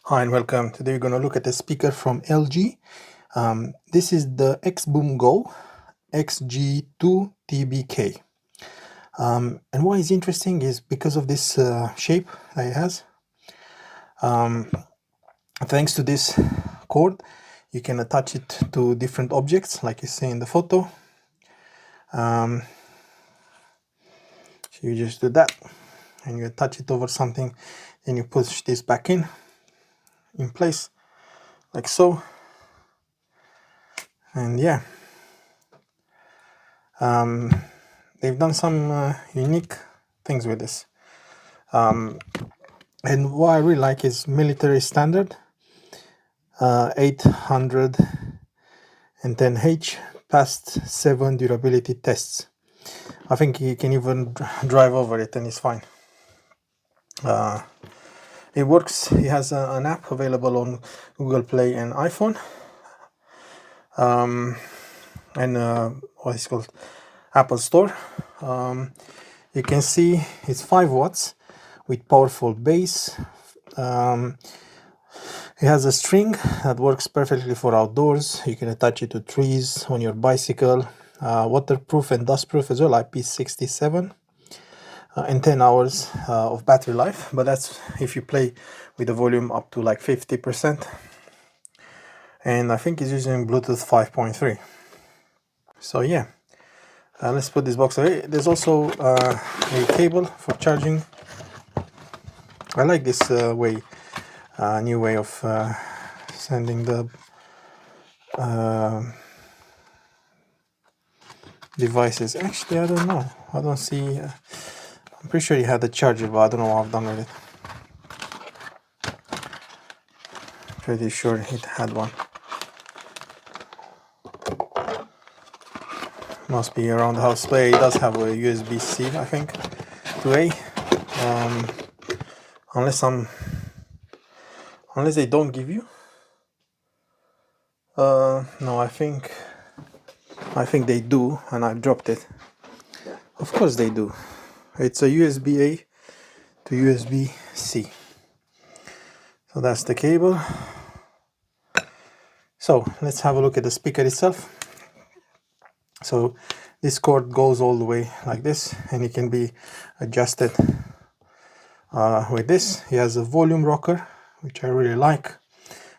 Hi and welcome. Today we're going to look at a speaker from LG. This is the XBOOM Go XG2TBK. And why it's interesting is because of this shape that it has. Thanks to this cord, you can attach it to different objects, like you see in the photo. So you just do that, and you attach it over something, and you push this back in place, like so. And yeah, they've done some unique things with this. And what I really like is military standard 810H, passed 7 durability tests. I think you can even drive over it and it's fine. It works. It has an app available on Google Play and iPhone. And what is it called? Apple Store. You can see it's 5 watts with powerful bass. It has a string that works perfectly for outdoors. You can attach it to trees, on your bicycle. Waterproof and dustproof as well, IP67. And 10 hours of battery life, but that's if you play with the volume up to like 50%. And I think it's using Bluetooth 5.3. So yeah, let's put this box away. There's also a cable for charging. I like this new way of sending the devices. Actually, I don't know. I don't see. I'm pretty sure you had the charger, but I don't know what I've done with it. Pretty sure it had one. Must be around the house. But it does have a USB-C, I think, to A. Unless they don't give you. No, I think they do, and I dropped it. Of course they do. It's a USB-A to USB-C. So that's the cable. So let's have a look at the speaker itself. So this cord goes all the way like this, and it can be adjusted with this. It has a volume rocker, which I really like.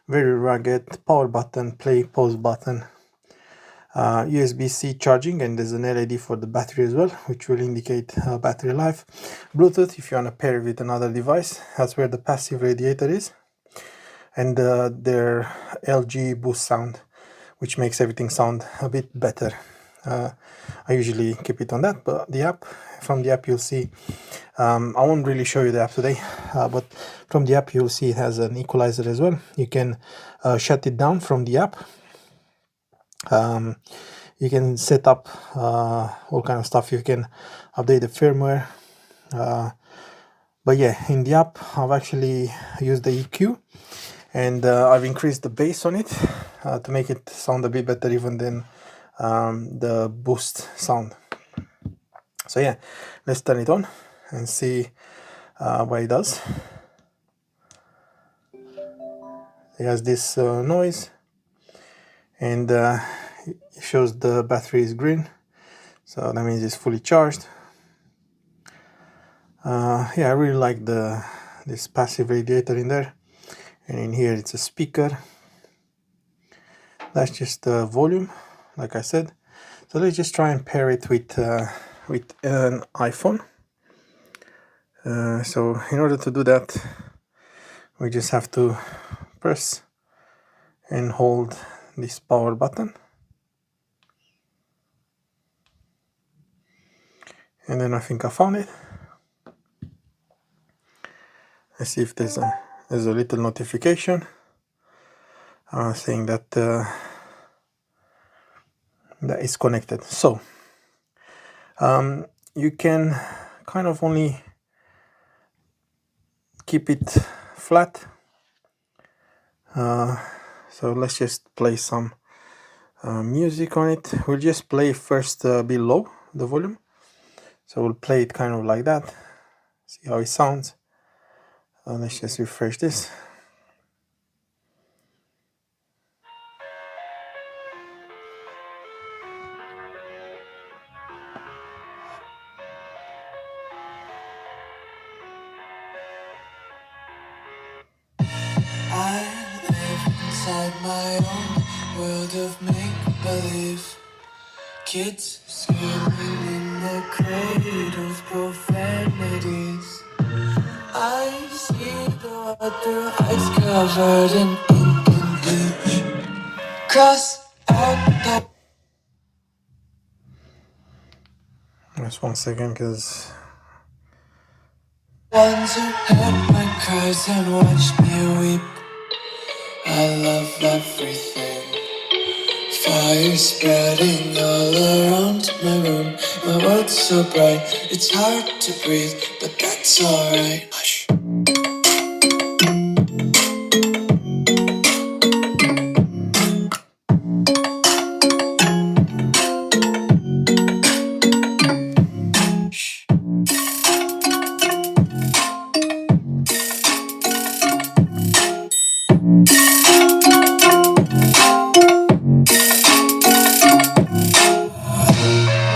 Very rugged. Power button, play, pause button. USB-C charging, and there's an LED for the battery as well, which will indicate battery life. Bluetooth if you want to pair it with another device. That's where the passive radiator is. And their LG Boost sound, which makes everything sound a bit better. I usually keep it on that, but from the app you'll see, I won't really show you the app today, but from the app you'll see it has an equalizer as well. You can shut it down from the app. You can set up all kind of stuff. You can update the firmware, but yeah, in the app I've actually used the EQ, and I've increased the bass on it to make it sound a bit better even than the boost sound. So yeah, let's turn it on and see what it does. It has this noise, and it shows the battery is green, so that means it's fully charged. Yeah, I really like this passive radiator in there, and in here it's a speaker. That's just the volume, like I said. So let's just try and pair it with an iPhone. So in order to do that, we just have to press and hold this power button, and then I think I found it. Let's see if there's a little notification saying that that is connected. So you can kind of only keep it flat. So let's just play some music on it. We'll just play first below the volume. So we'll play it kind of like that. See how it sounds. Let's just refresh this. inside my own world of make-believe. Kids screaming in their cradles, profanities. I see the world through eyes covered in ink and bleach. Cross out the Just 1 second, because ones who heard my cries and watched me weep. I love everything. Fire spreading all around my room. My world's so bright, it's hard to breathe, but that's alright. Hush.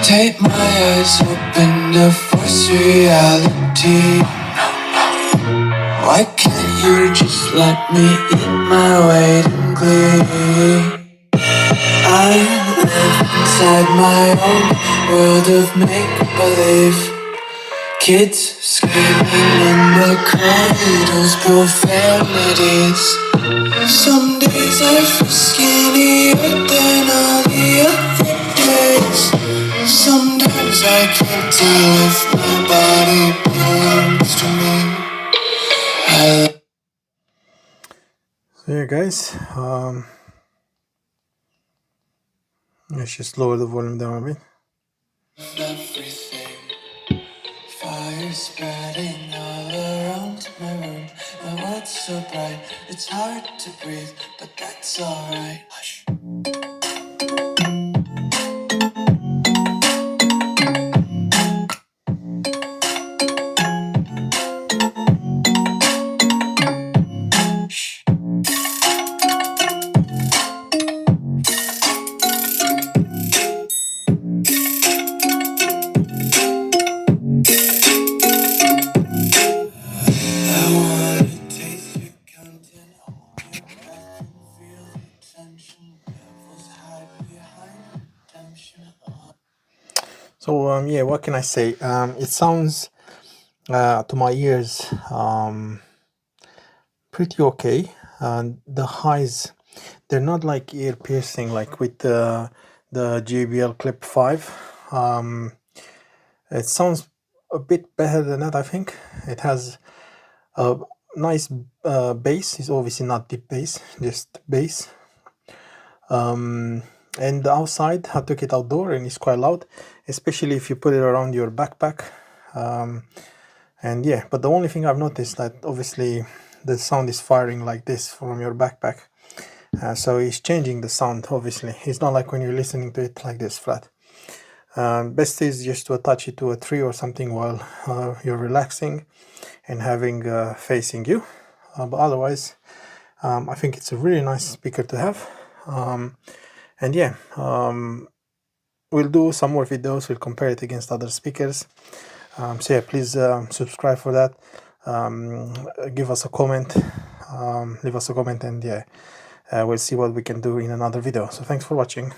Take my eyes open to force reality. Why can't you just let me eat my weight in glee? I live inside my own world of make-believe. Kids screaming in the cradles, profanities. Some days I feel skinnier than all the other days. Sometimes I can't tell if my body belongs to me. so yeah, guys, let's just lower the volume down a bit. Everything, fire spreading all around my room. My world's so bright, it's hard to breathe, but that's alright. Hush. So yeah, what can I say? It sounds to my ears pretty okay. The highs, they're not like ear piercing like with the JBL Clip 5. It sounds a bit better than that, I think. It has a nice bass. It's obviously not deep bass, just bass. And the outside, I took it outdoor and it's quite loud, especially if you put it around your backpack. And yeah, but the only thing I've noticed that obviously the sound is firing like this from your backpack. So it's changing the sound, obviously. It's not like when you're listening to it like this flat. Best is just to attach it to a tree or something while you're relaxing and having facing you. But otherwise, I think it's a really nice speaker to have. And yeah, we'll do some more videos. We'll compare it against other speakers. So yeah, please subscribe for that. Give us a comment, leave us a comment, and yeah, we'll see what we can do in another video. So thanks for watching.